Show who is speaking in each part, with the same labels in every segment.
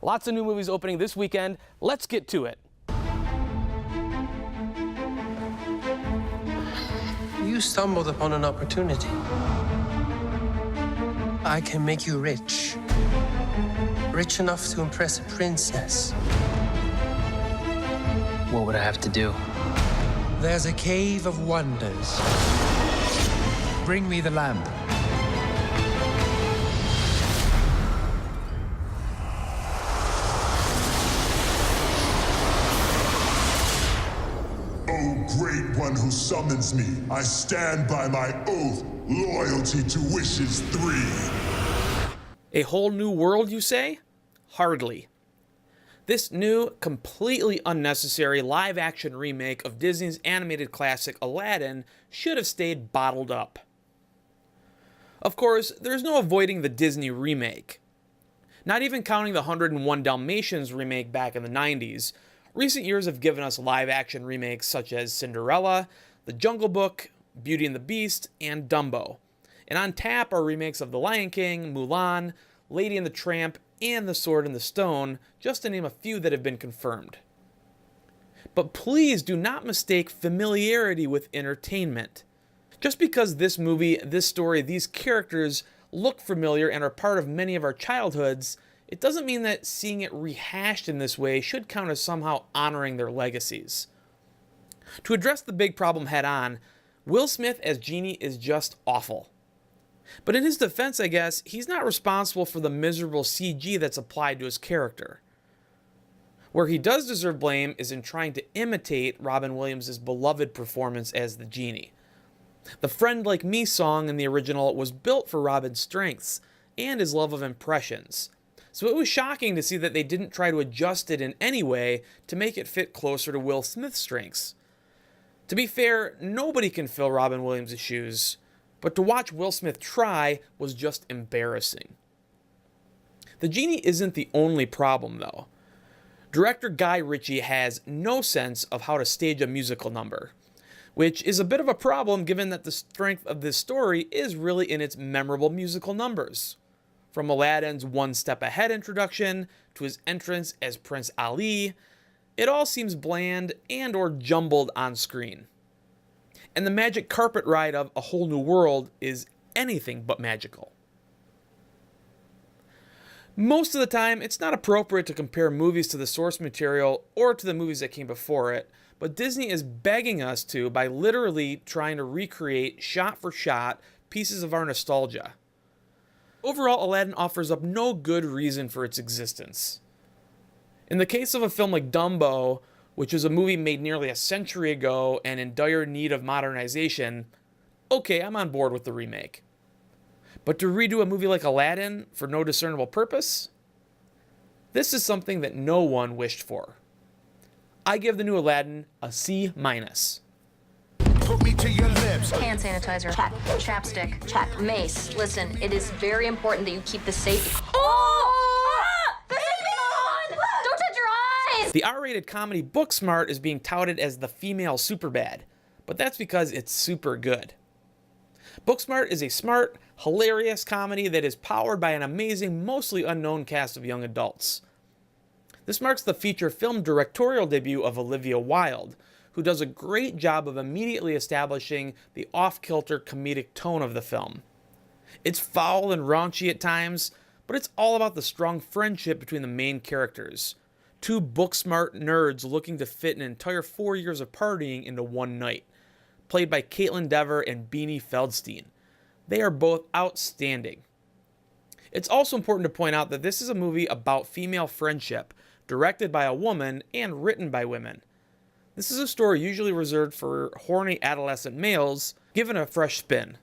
Speaker 1: Lots of new movies opening this weekend. Let's get to it.
Speaker 2: You stumbled upon an opportunity. I can make you rich. Rich enough to impress a princess.
Speaker 3: What would I have to do?
Speaker 4: There's a cave of wonders. Bring me the lamp.
Speaker 5: O great one who summons me, I stand by my oath, loyalty to wishes 3.
Speaker 1: A whole new world, you say? Hardly. This new, completely unnecessary live-action remake of Disney's animated classic Aladdin should have stayed bottled up. Of course, there's no avoiding the Disney remake. Not even counting the 101 Dalmatians remake back in the 90s, recent years have given us live-action remakes such as Cinderella, The Jungle Book, Beauty and the Beast, and Dumbo. And on tap are remakes of The Lion King, Mulan, Lady and the Tramp, and The Sword and the Stone, just to name a few that have been confirmed. But please do not mistake familiarity with entertainment. Just because this movie, this story, these characters look familiar and are part of many of our childhoods, it doesn't mean that seeing it rehashed in this way should count as somehow honoring their legacies. To address the big problem head on, Will Smith as Genie is just awful. But in his defense, I guess, he's not responsible for the miserable CG that's applied to his character. Where he does deserve blame is in trying to imitate Robin Williams' beloved performance as the Genie. The Friend Like Me song in the original was built for Robin's strengths and his love of impressions, so it was shocking to see that they didn't try to adjust it in any way to make it fit closer to Will Smith's strengths. To be fair, nobody can fill Robin Williams' shoes, but to watch Will Smith try was just embarrassing. The Genie isn't the only problem, though. Director Guy Ritchie has no sense of how to stage a musical number, which is a bit of a problem given that the strength of this story is really in its memorable musical numbers. From Aladdin's One Step Ahead introduction to his entrance as Prince Ali, it all seems bland and or jumbled on screen. And the magic carpet ride of A Whole New World is anything but magical. Most of the time, it's not appropriate to compare movies to the source material or to the movies that came before it, but Disney is begging us to by literally trying to recreate, shot for shot, pieces of our nostalgia. Overall, Aladdin offers up no good reason for its existence. In the case of a film like Dumbo, which is a movie made nearly a century ago and in dire need of modernization, okay, I'm on board with the remake. But to redo a movie like Aladdin for no discernible purpose? This is something that no one wished for. I give the new Aladdin a C-.
Speaker 6: Put me to your lips.
Speaker 7: Hand sanitizer. Check. Chapstick. Check. Mace. Listen, it is very important that you keep the safety. Don't touch your eyes!
Speaker 1: The R-rated comedy Booksmart is being touted as the female Superbad, but that's because it's super good. Booksmart is a smart, hilarious comedy that is powered by an amazing, mostly unknown cast of young adults. This marks the feature film directorial debut of Olivia Wilde, who does a great job of immediately establishing the off-kilter comedic tone of the film. It's foul and raunchy at times, but it's all about the strong friendship between the main characters. Two book-smart nerds looking to fit an entire 4 years of partying into one night, played by Caitlin Dever and Beanie Feldstein. They are both outstanding. It's also important to point out that this is a movie about female friendship, directed by a woman and written by women. This is a story usually reserved for horny adolescent males, given a fresh spin.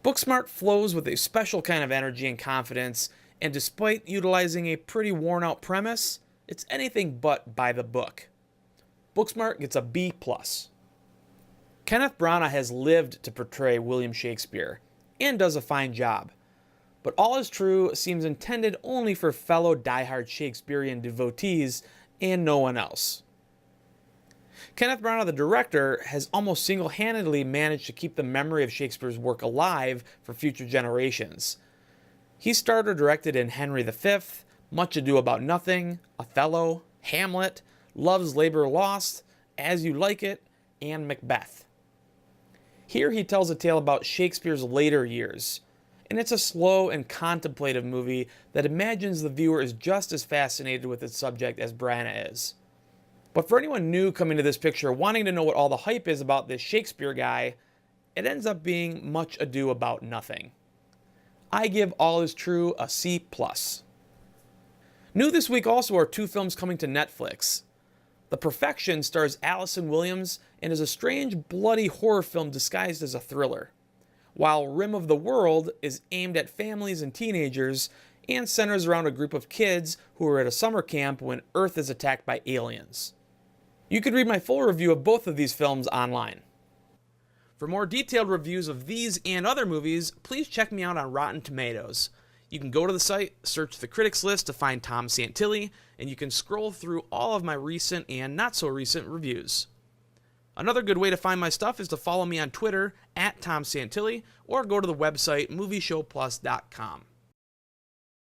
Speaker 1: Booksmart flows with a special kind of energy and confidence, and despite utilizing a pretty worn-out premise, it's anything but by the book. Booksmart gets a B+. Kenneth Branagh has lived to portray William Shakespeare, and does a fine job. But All Is True seems intended only for fellow diehard Shakespearean devotees and no one else. Kenneth Branagh, the director, has almost single-handedly managed to keep the memory of Shakespeare's work alive for future generations. He starred or directed in Henry V, Much Ado About Nothing, Othello, Hamlet, Love's Labor Lost, As You Like It, and Macbeth. Here he tells a tale about Shakespeare's later years, and it's a slow and contemplative movie that imagines the viewer is just as fascinated with its subject as Branagh is. But for anyone new coming to this picture wanting to know what all the hype is about this Shakespeare guy, it ends up being Much Ado About Nothing. I give All Is True a C+. New this week also are 2 films coming to Netflix. The Perfection stars Allison Williams and is a strange, bloody horror film disguised as a thriller, while Rim of the World is aimed at families and teenagers and centers around a group of kids who are at a summer camp when Earth is attacked by aliens. You can read my full review of both of these films online. For more detailed reviews of these and other movies, please check me out on Rotten Tomatoes. You can go to the site, search the critics list to find Tom Santilli, and you can scroll through all of my recent and not so recent reviews. Another good way to find my stuff is to follow me on Twitter @Tom Santilli or go to the website movieshowplus.com.